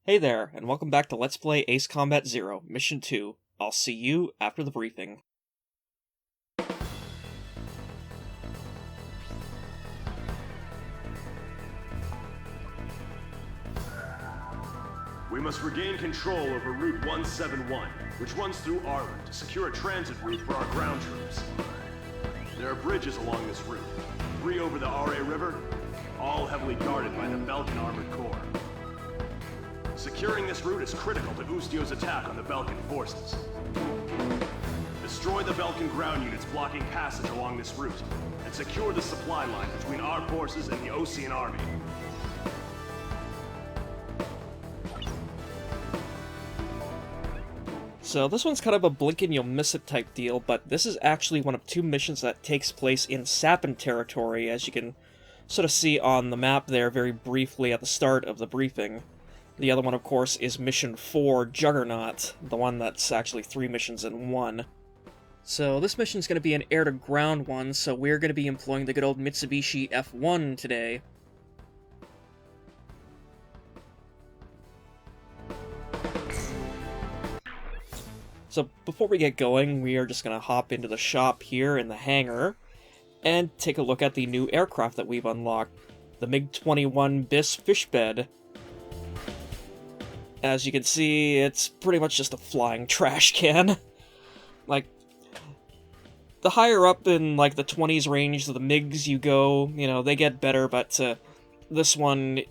Hey there, and welcome back to Let's Play Ace Combat Zero, Mission 2. I'll see you after the briefing. We must regain control over Route 171, which runs through Arlon to secure a transit route for our ground troops. There are bridges along this route, 3 over the Are River, all heavily guarded by the Belkan Armored Corps. Securing this route is critical to Ustio's attack on the Belkan forces. Destroy the Belkan ground units blocking passage along this route, and secure the supply line between our forces and the Osean army. So this one's kind of a blink and you'll miss it type deal, but this is actually one of 2 missions that takes place in Sapin territory, as you can sort of see on the map there very briefly at the start of the briefing. The other one, of course, is Mission 4, Juggernaut, the one that's actually 3 missions in one. So this mission's going to be an air-to-ground one, so we're going to be employing the good old Mitsubishi F1 today. So before we get going, we are just going to hop into the shop here in the hangar and take a look at the new aircraft that we've unlocked, the MiG-21 Bis Fishbed. As you can see, it's pretty much just a flying trash can. Like, the higher up in, like, the 20s range of the MiGs you go, you know, they get better, but this one,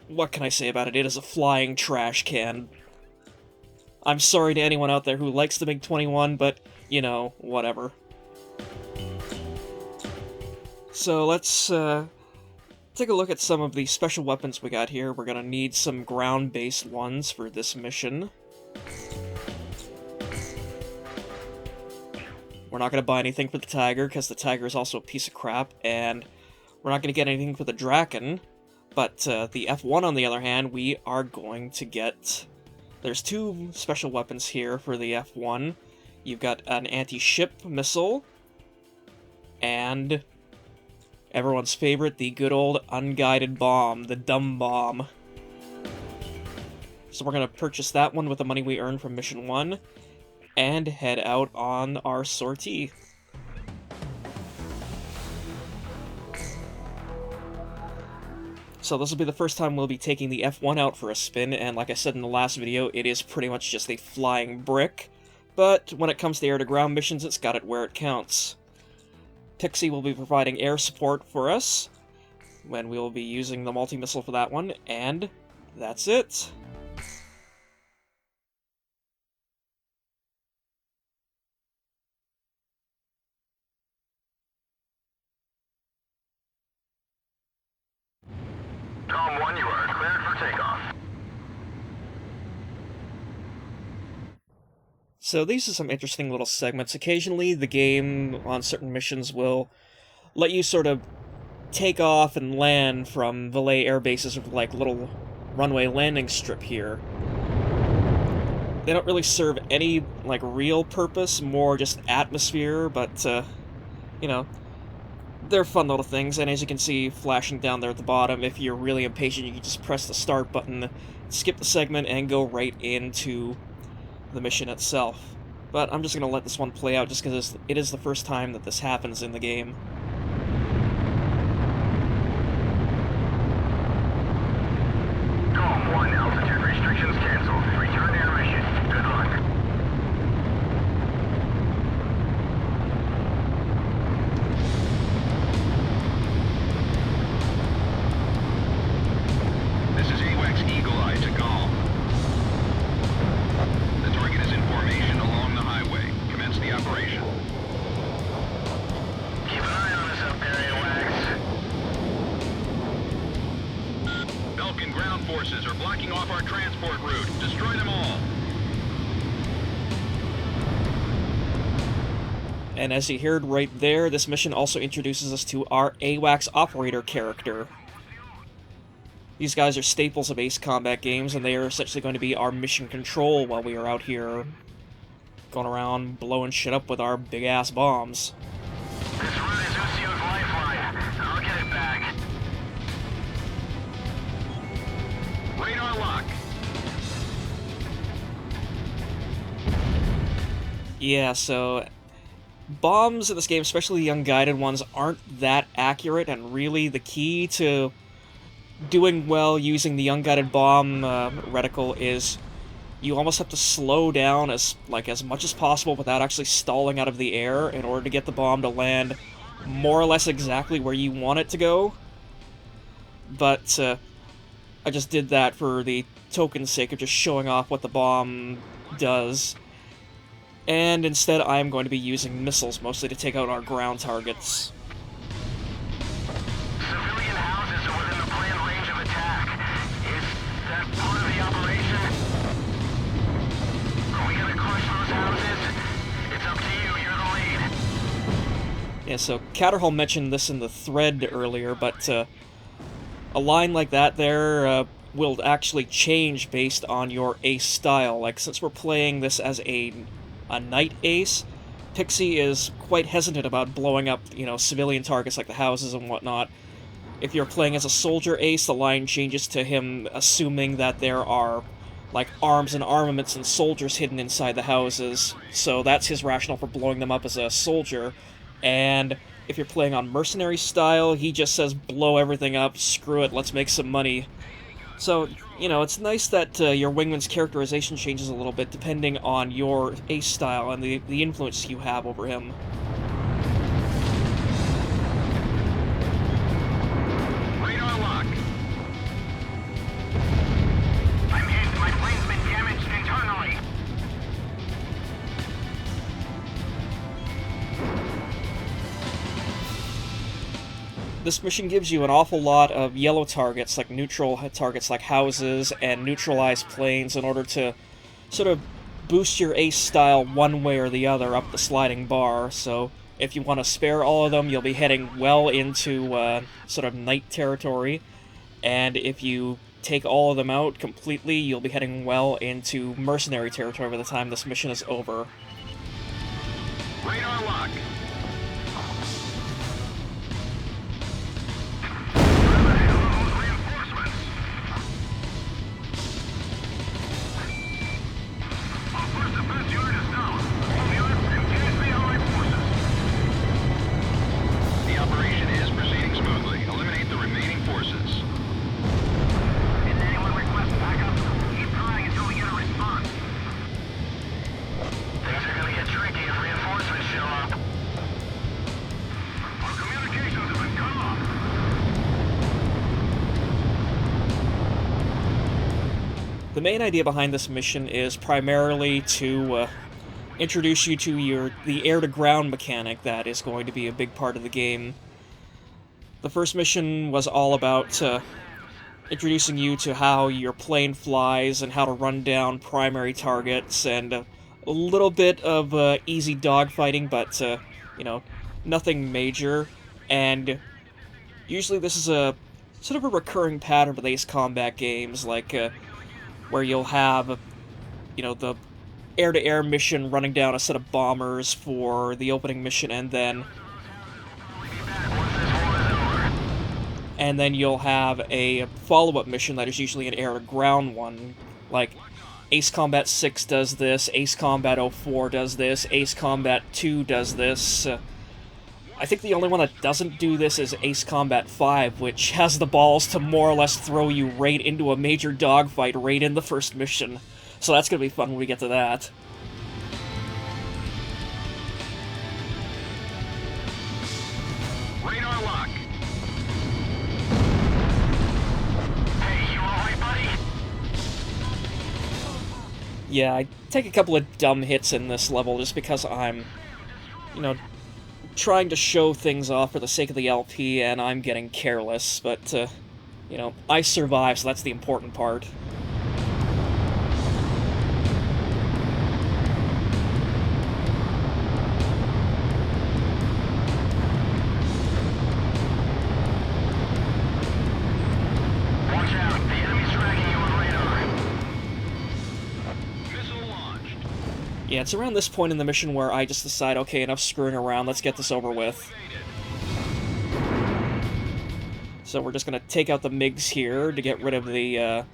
what can I say about it? It is a flying trash can. I'm sorry to anyone out there who likes the MiG-21, but, you know, whatever. So let's take a look at some of the special weapons we got here. We're gonna need some ground-based ones for this mission. We're not gonna buy anything for the Tiger, because the Tiger is also a piece of crap, and we're not gonna get anything for the Draken, but the F1, on the other hand, we are going to get... There's 2 special weapons here for the F1. You've got an anti-ship missile, and everyone's favorite, the good old unguided bomb, the dumb bomb. So we're going to purchase that one with the money we earned from Mission 1, and head out on our sortie. So this will be the first time we'll be taking the F1 out for a spin, and like I said in the last video, it is pretty much just a flying brick, but when it comes to air-to-ground missions, it's got it where it counts. Pixie will be providing air support for us, when we will be using the multi-missile for that one, and that's it. Tom 1, you are cleared for takeoff. So these are some interesting little segments. Occasionally, the game, on certain missions, will let you sort of take off and land from valet air bases with, like, little runway landing strip here. They don't really serve any, like, real purpose, more just atmosphere, but, you know, they're fun little things, and as you can see flashing down there at the bottom, if you're really impatient, you can just press the start button, skip the segment, and go right into the mission itself. But I'm just going to let this one play out just because it is the first time that this happens in the game. Tom 1, altitude restrictions canceled. Return to your mission. Good luck. This is AWACS Eagle Eye to Gall. The target is in formation along the highway. Commence the operation. Keep an eye on us up there, AWACS. Belkan ground forces are blocking off our transport route. Destroy them all. And as you heard right there, this mission also introduces us to our AWACS operator character. These guys are staples of Ace Combat games, and they are essentially going to be our mission control while we are out here going around blowing shit up with our big-ass bombs. This route is Usio's lifeline. I'll get it back. Radar lock. Yeah, so bombs in this game, especially the unguided ones, aren't that accurate, and really the key to doing well using the unguided bomb reticle is you almost have to slow down as much as possible without actually stalling out of the air in order to get the bomb to land more or less exactly where you want it to go. But I just did that for the token's sake of just showing off what the bomb does. And instead I'm going to be using missiles mostly to take out our ground targets. Civilian houses are within the planned range of attack. Is that part of the operation? Are we gonna crush those houses? It's up to you, you're the lead. Yeah, so Catterhall mentioned this in the thread earlier, but a line like that there will actually change based on your ace style. Like, since we're playing this as a knight ace, Pixie is quite hesitant about blowing up, civilian targets like the houses and whatnot. If you're playing as a soldier ace, the line changes to him assuming that there are, like, arms and armaments and soldiers hidden inside the houses, so that's his rationale for blowing them up as a soldier. And if you're playing on mercenary style, he just says, blow everything up, screw it, let's make some money. So, it's nice that your wingman's characterization changes a little bit depending on your ace style and the influence you have over him. Radar lock. I'm hit. My plane's been damaged internally. This mission gives you an awful lot of yellow targets, like neutral targets like houses and neutralized planes, in order to sort of boost your ace style one way or the other up the sliding bar. So if you want to spare all of them, you'll be heading well into sort of knight territory, and if you take all of them out completely, you'll be heading well into mercenary territory by the time this mission is over. Radar lock. Reinforcements. Our first defense unit is down. All units engage the Allied forces. The operation is proceeding smoothly. Eliminate the remaining forces. Did anyone request backup? Keep trying until we get a response. Things are gonna get tricky if reinforcements show up. Our communications have been cut off. The main idea behind this mission is primarily to introduce you to the air-to-ground mechanic that is going to be a big part of the game. The first mission was all about introducing you to how your plane flies and how to run down primary targets, and a little bit of easy dogfighting, but, nothing major. And usually this is a sort of a recurring pattern with Ace Combat games, like, where you'll have, the air-to-air mission running down a set of bombers for the opening mission, and then you'll have a follow-up mission that is usually an air-to-ground one. Like, Ace Combat 6 does this, Ace Combat 04 does this, Ace Combat 2 does this. I think the only one that doesn't do this is Ace Combat 5, which has the balls to more or less throw you right into a major dogfight right in the first mission. So that's gonna be fun when we get to that. Radar lock. Hey, you alright, buddy? Yeah, I take a couple of dumb hits in this level just because I'm, trying to show things off for the sake of the LP, and I'm getting careless, but, I survive, so that's the important part. Watch out, the enemy's tracking you on radar. Missile launched. Yeah, it's around this point in the mission where I just decide, okay, enough screwing around, let's get this over with. So we're just gonna take out the MiGs here to get rid of the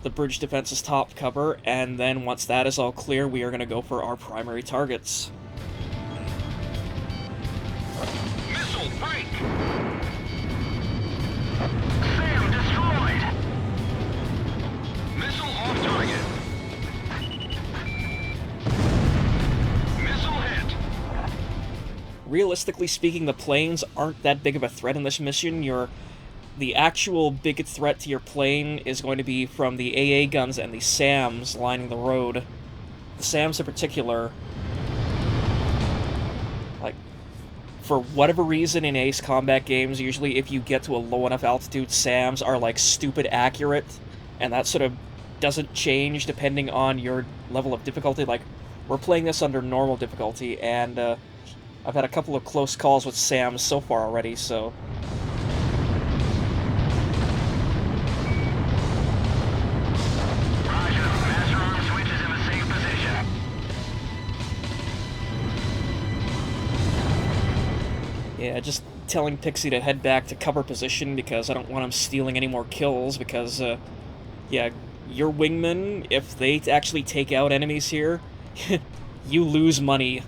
the bridge defense's top cover, and then once that is all clear, we are going to go for our primary targets. Missile break! Sam destroyed! Missile off target. Missile hit. Realistically speaking, the planes aren't that big of a threat in this mission. The actual big threat to your plane is going to be from the AA guns and the SAMs lining the road. The SAMs in particular, like, for whatever reason in ace combat games, usually if you get to a low enough altitude, SAMs are, like, stupid accurate, and that sort of doesn't change depending on your level of difficulty. Like, we're playing this under normal difficulty, and I've had a couple of close calls with SAMs so far already, so... Yeah, just telling Pixie to head back to cover position because I don't want him stealing any more kills because, yeah, your wingmen, if they actually take out enemies here, you lose money.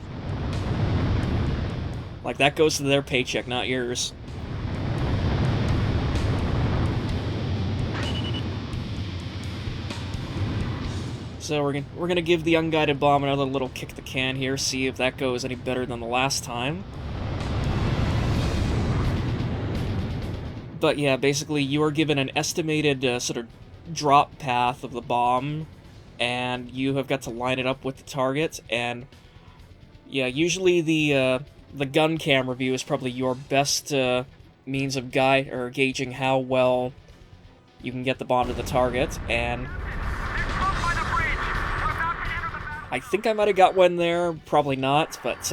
Like, that goes to their paycheck, not yours. So we're gonna give the unguided bomb another little kick the can here, see if that goes any better than the last time. But yeah, basically you are given an estimated sort of drop path of the bomb, and you have got to line it up with the target, and yeah, usually the gun camera view is probably your best means of gauging how well you can get the bomb to the target, and I think I might have got one there, probably not, but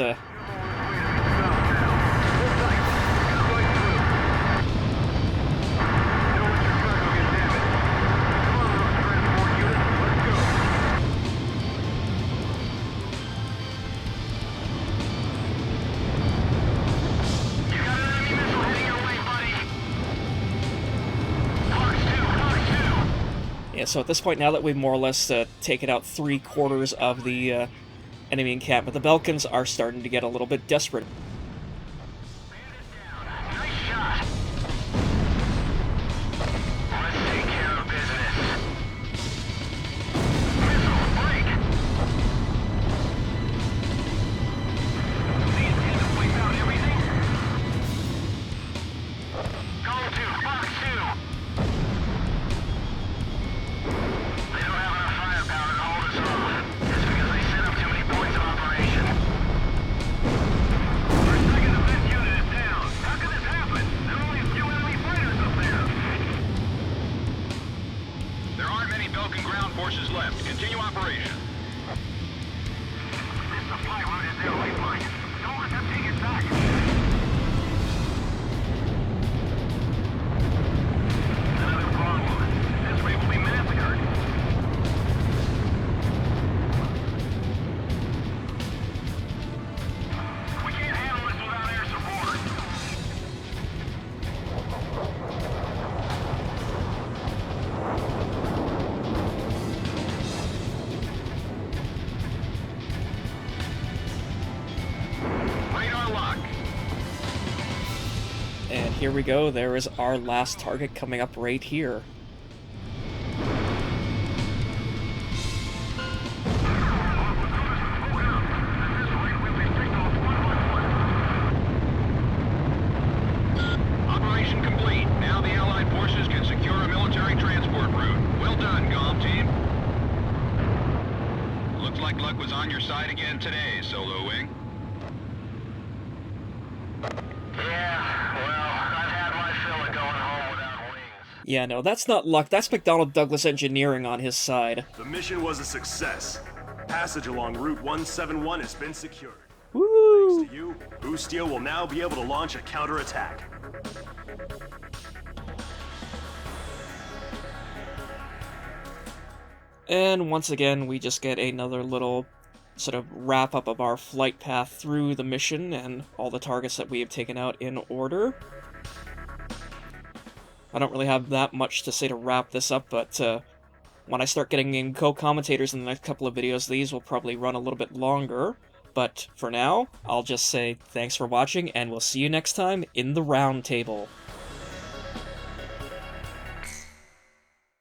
yeah, so at this point, now that we've more or less taken out 3/4 of the enemy encampment, the Belkans are starting to get a little bit desperate. Nice shot. Let's take care of business. Missile break. The intent to wipe out everything. Go to box 2. They don't have enough firepower to hold us off. That's because they set up too many points of operation. Our second defense unit is down. How could this happen? There are only a few enemy fighters up there. There aren't many Belkan ground forces left. Continue operation. This supply route is their lifeline. Don't let them take it back. Another problem. This rate will be massacred. We can't handle this without air support. Radar lock. And here we go, there is our last target coming up right here. Operation complete. Now the Allied forces can secure a military transport route. Well done, Golf Team. Looks like luck was on your side again today, Solo Wing. Yeah, well, I've had my fill of going home without wings. Yeah, no, that's not luck, that's McDonnell Douglas engineering on his side. The mission was a success. Passage along Route 171 has been secured. Woo! Thanks to you, Boostio will now be able to launch a counterattack. And once again, we just get another little sort of wrap-up of our flight path through the mission and all the targets that we have taken out in order. I don't really have that much to say to wrap this up, but When I start getting in co-commentators in the next couple of videos, these will probably run a little bit longer. But for now, I'll just say thanks for watching, and we'll see you next time in the round table.